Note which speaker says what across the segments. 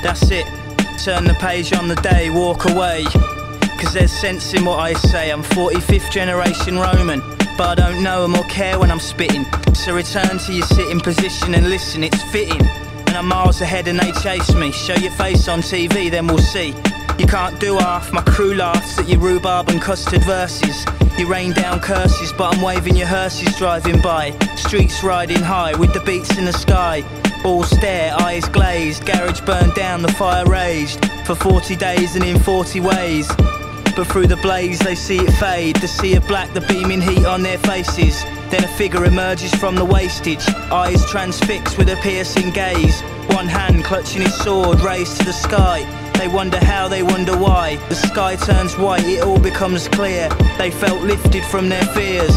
Speaker 1: That's it, turn the page on the day, walk away. Cause there's sense in what I say. I'm 45th generation Roman, but I don't know them or care when I'm spitting. So return to your sitting position and listen, it's fitting. And I'm miles ahead and they chase me. Show your face on TV, then we'll see. You can't do half, my crew laughs at your rhubarb and custard verses. You rain down curses, but I'm waving your hearses driving by. Streets riding high with the beats in the sky. All stare, eyes glazed, garage burned down, the fire raged. For 40 days and in 40 ways. But through the blaze they see it fade. The sea of black, the beaming heat on their faces. Then a figure emerges from the wastage, eyes transfixed with a piercing gaze. One hand clutching his sword, raised to the sky. They wonder how, they wonder why. The sky turns white, it all becomes clear. They felt lifted from their fears.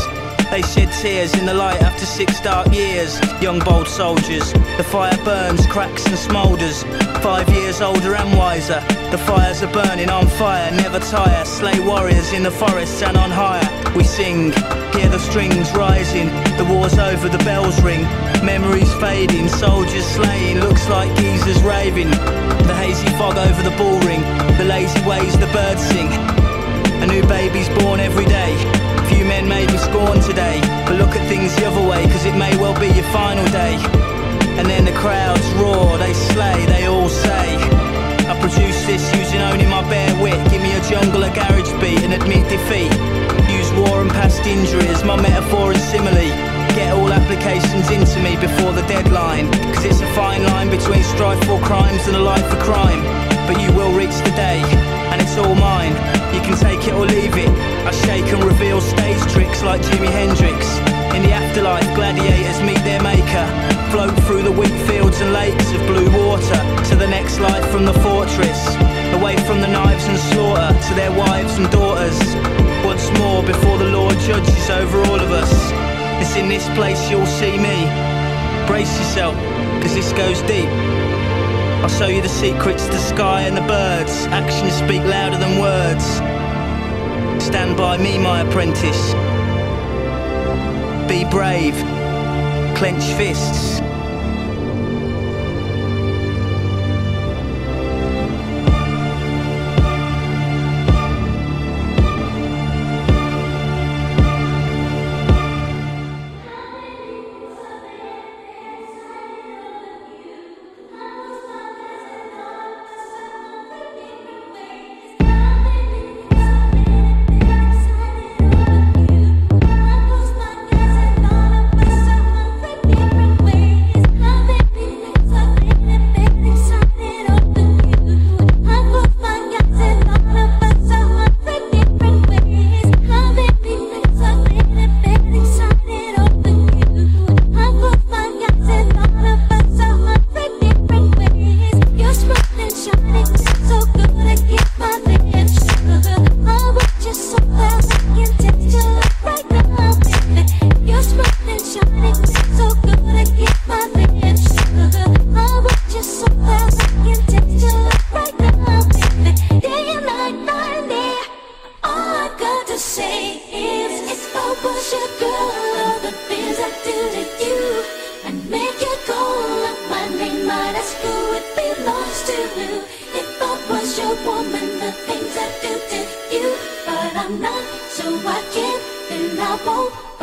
Speaker 1: They shed tears in the light after 6 dark years. Young bold soldiers, the fire burns, cracks and smoulders. 5 years older and wiser, the fires are burning on fire, never tire. Slay warriors in the forests and on higher. We sing, hear the strings rising. The war's over, the bells ring. Memories fading, soldiers slain. Looks like geezers raving. The hazy fog over the bull ring. The lazy ways the birds sing. A new baby's born every day. Few men may be scorned today, but look at things the other way, cause it may well be your final day. And then the crowds roar, they slay, they all say, I produce this using only my bare wit. Give me a jungle, a garage beat and admit defeat. Use war and past injuries, my metaphor and simile. Get all applications into me before the deadline. Cause it's a fine line between strife for crimes and a life for crime. But you will reach the day, and it's all mine. You can take it or leave it. I shake and reveal stage tricks like Jimi Hendrix. In the afterlife, gladiators meet their maker. Float through the wheat fields and lakes of blue water to the next life from the fortress. Away from the knives and slaughter to their wives and daughters. Once more before the Lord judges over all of us. It's in this place you'll see me. Brace yourself, cause this goes deep. I'll show you the secrets to the sky and the birds. Actions speak louder than words. Stand by me, my apprentice. Be brave. Clench fists.
Speaker 2: Woman, the things I do to you, but I'm not, so I can't and I won't.